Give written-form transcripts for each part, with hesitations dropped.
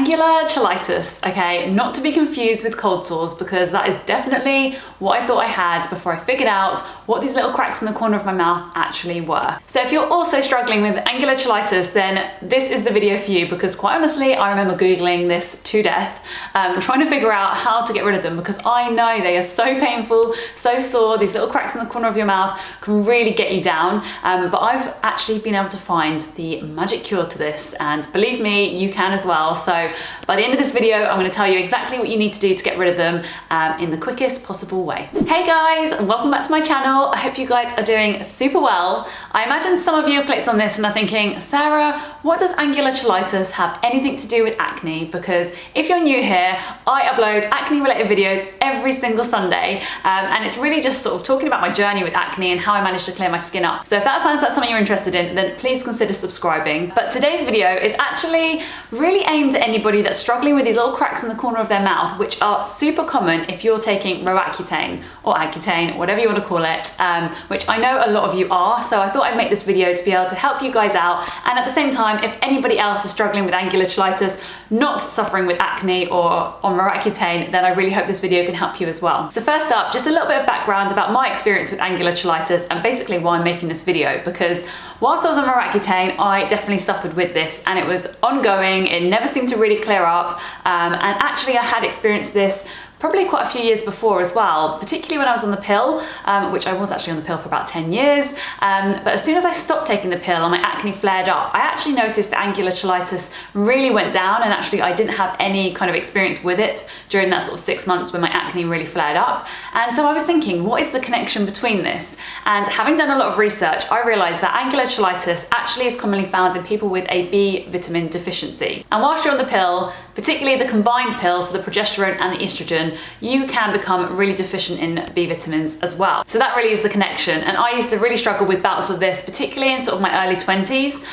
Angular cheilitis, okay? Not to be confused with cold sores, because that is definitely what I thought I had before I figured out what these little cracks in the corner of my mouth actually were. So if you're also struggling with angular cheilitis, then this is the video for you, because quite honestly, I remember Googling this to death, trying to figure out how to get rid of them, because I know they are so painful, so sore. These little cracks in the corner of your mouth can really get you down, but I've actually been able to find the magic cure to this, and believe me, you can as well. So by the end of this video, I'm going to tell you exactly what you need to do to get rid of them in the quickest possible way. Hey guys, and welcome back to my channel. I hope you guys are doing super well. I imagine some of you have clicked on this and are thinking, Sarah, what does angular cheilitis have anything to do with acne? Because if you're new here, I upload acne related videos every single Sunday, and it's really just sort of talking about my journey with acne and how I managed to clear my skin up. So if that sounds like something you're interested in, then please consider subscribing. But today's video is actually really aimed at anybody that's struggling with these little cracks in the corner of their mouth, which are super common if you're taking roaccutane or Accutane, whatever you want to call it, which I know a lot of you are. So I thought I'd make this video to be able to help you guys out. And at the same time, if anybody else is struggling with angular cheilitis, not suffering with acne or on roaccutane, then I really hope this video can help you as well. So first up, just a little bit of background about my experience with angular cheilitis and basically why I'm making this video, because whilst I was on roaccutane, I definitely suffered with this, and it was ongoing. It never seemed to really clear up, and actually I had experienced this probably quite a few years before as well, particularly when I was on the pill, which I was actually on the pill for about 10 years. But as soon as I stopped taking the pill and my acne flared up, I actually noticed that angular cheilitis really went down, and actually I didn't have any kind of experience with it during that sort of 6 months when my acne really flared up. And so I was thinking, what is the connection between this? And having done a lot of research, I realized that angular cheilitis actually is commonly found in people with a B vitamin deficiency. And whilst you're on the pill, particularly the combined pill, so the progesterone and the estrogen, you can become really deficient in B vitamins as well. So that really is the connection. And I used to really struggle with bouts of this, particularly in sort of my early 20s,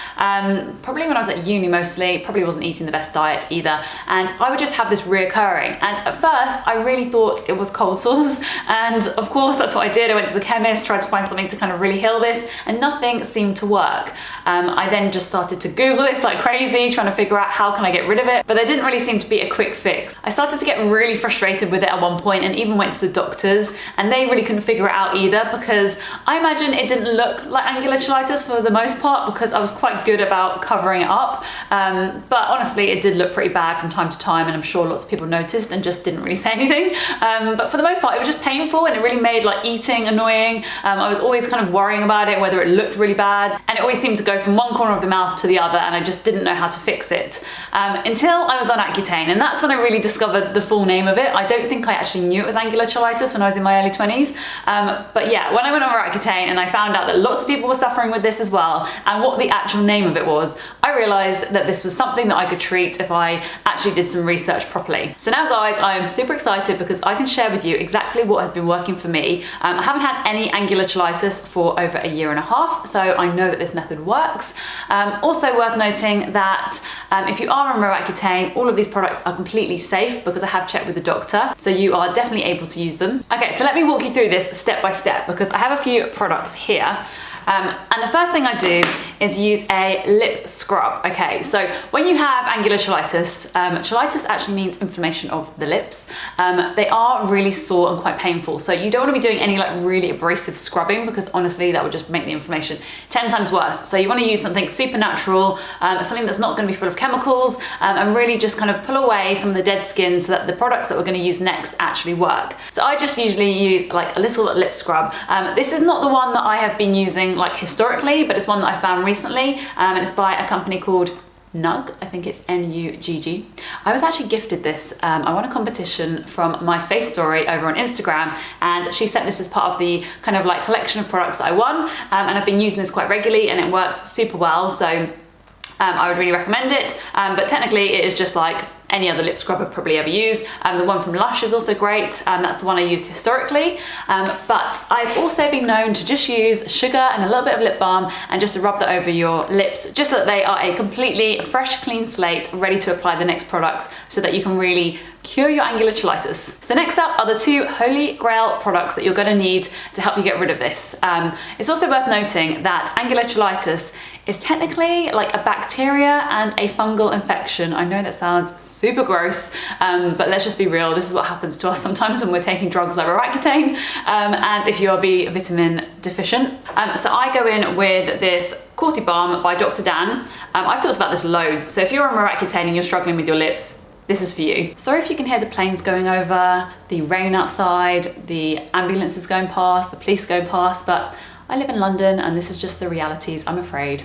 probably when I was at uni mostly, probably wasn't eating the best diet either. And I would just have this reoccurring. And at first, I really thought it was cold sores. And of course, that's what I did. I went to the chemist, tried to find something to kind of really heal this, and nothing seemed to work. I then just started to Google this like crazy, trying to figure out how can I get rid of it. But there didn't really seem to be a quick fix. I started to get really frustrated with it at one point, and even went to the doctors, and they really couldn't figure it out either, because I imagine it didn't look like angular cheilitis for the most part, because I was quite good about covering it up. But honestly, it did look pretty bad from time to time, and I'm sure lots of people noticed and just didn't really say anything. But for the most part, it was just painful, and it really made like eating annoying. I was always kind of worrying about it, whether it looked really bad, and it always seemed to go from one corner of the mouth to the other, and I just didn't know how to fix it. Until I was on Accutane, and that's when I really discovered the full name of it. I don't think I actually knew it was angular cheilitis when I was in my early 20s. But yeah, when I went on roaccutane and I found out that lots of people were suffering with this as well, and what the actual name of it was, I realized that this was something that I could treat if I actually did some research properly. So now guys, I am super excited because I can share with you exactly what has been working for me. I haven't had any angular cheilitis for over a year and a half, so I know that this method works. Also worth noting that if you are on roaccutane, all of these products are completely safe because I have checked with the doctor, so you are definitely able to use them. Okay, so let me walk you through this step by step, because I have a few products here. And the first thing I do is use a lip scrub. Okay, so when you have angular cheilitis, cheilitis actually means inflammation of the lips. They are really sore and quite painful, so you don't want to be doing any like really abrasive scrubbing, because honestly that would just make the inflammation 10 times worse. So you want to use something super natural, something that's not going to be full of chemicals, and really just kind of pull away some of the dead skin so that the products that we're going to use next actually work. So I just usually use like a little lip scrub. This is not the one that I have been using like historically, but it's one that I found recently, and it's by a company called Nugg. I think it's N-U-G-G. I was actually gifted this. I won a competition from my face story over on Instagram, and she sent this as part of the kind of like collection of products that I won, and I've been using this quite regularly, and it works super well, so I would really recommend it. But technically it is just like any other lip scrub I've probably ever used. The one from Lush is also great. That's the one I used historically. But I've also been known to just use sugar and a little bit of lip balm and just to rub that over your lips, just so that they are a completely fresh, clean slate, ready to apply the next products so that you can really cure your angular cheilitis. So next up are the two holy grail products that you're going to need to help you get rid of this. It's also worth noting that angular cheilitis is technically like a bacteria and a fungal infection. I know that sounds super gross, but let's just be real. This is what happens to us sometimes when we're taking drugs like roaccutane, and if you are B vitamin deficient. So I go in with this Corti Balm by Dr. Dan. I've talked about this loads, so if you're on roaccutane and you're struggling with your lips, this is for you. Sorry if you can hear the planes going over, the rain outside, the ambulances going past, the police going past, but I live in London and this is just the realities, I'm afraid.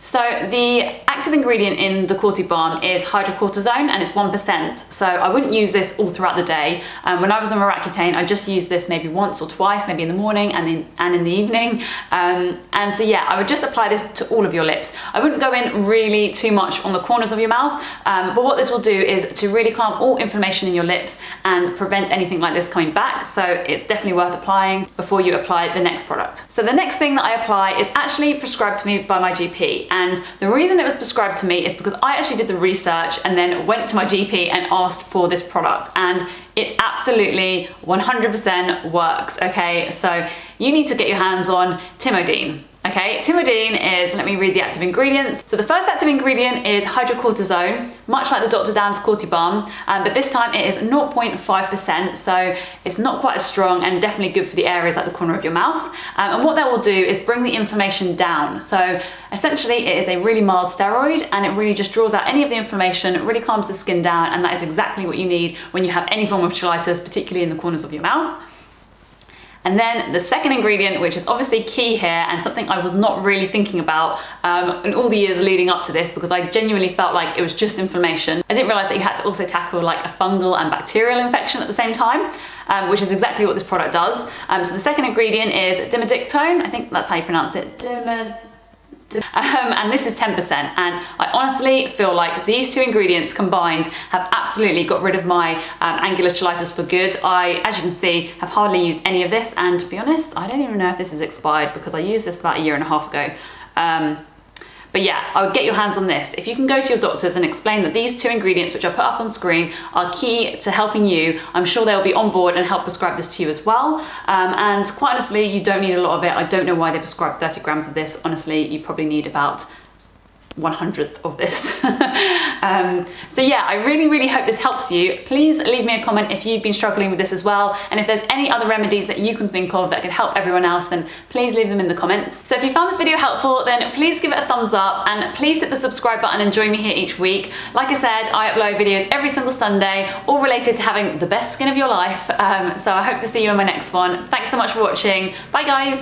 So the active ingredient in the Corti Balm is hydrocortisone, and it's 1%. So I wouldn't use this all throughout the day. When I was on roaccutane, I just used this maybe once or twice, maybe in the morning and in the evening. And so yeah, I would just apply this to all of your lips. I wouldn't go in really too much on the corners of your mouth, but what this will do is to really calm all inflammation in your lips and prevent anything like this coming back. So it's definitely worth applying before you apply the next product. So the next thing that I apply is actually prescribed to me by my GP. And the reason it was prescribed to me is because I actually did the research and then went to my GP and asked for this product, and it absolutely 100% works, okay? So you need to get your hands on timodine. Okay, timodine is, let me read the active ingredients. So the first active ingredient is hydrocortisone, much like the Dr. Dan's Corti Balm, but this time it is 0.5%, so it's not quite as strong and definitely good for the areas at the corner of your mouth. And what that will do is bring the inflammation down. So essentially it is a really mild steroid, and it really just draws out any of the inflammation, it really calms the skin down, and that is exactly what you need when you have any form of cheilitis, particularly in the corners of your mouth. And then the second ingredient, which is obviously key here and something I was not really thinking about in all the years leading up to this, because I genuinely felt like it was just inflammation. I didn't realize that you had to also tackle like a fungal and bacterial infection at the same time, which is exactly what this product does. So the second ingredient is dimodictone. I think that's how you pronounce it. And this is 10%, and I honestly feel like these two ingredients combined have absolutely got rid of my angular cheilitis for good. I, as you can see, have hardly used any of this, and to be honest, I don't even know if this is expired because I used this about 1.5 years ago. But yeah, I would get your hands on this. If you can go to your doctors and explain that these two ingredients, which I put up on screen, are key to helping you, I'm sure they'll be on board and help prescribe this to you as well. And quite honestly, you don't need a lot of it. I don't know why they prescribe 30 grams of this. Honestly, you probably need about 1/100th of this. So yeah, I really hope this helps you. Please leave me a comment if you've been struggling with this as well, and if there's any other remedies that you can think of that can help everyone else, then please leave them in the comments. So if you found this video helpful, then please give it a thumbs up, and please hit the subscribe button and join me here each week. Like I said, I upload videos every single Sunday, all related to having the best skin of your life. So I hope to see you in my next one. Thanks so much for watching. Bye guys.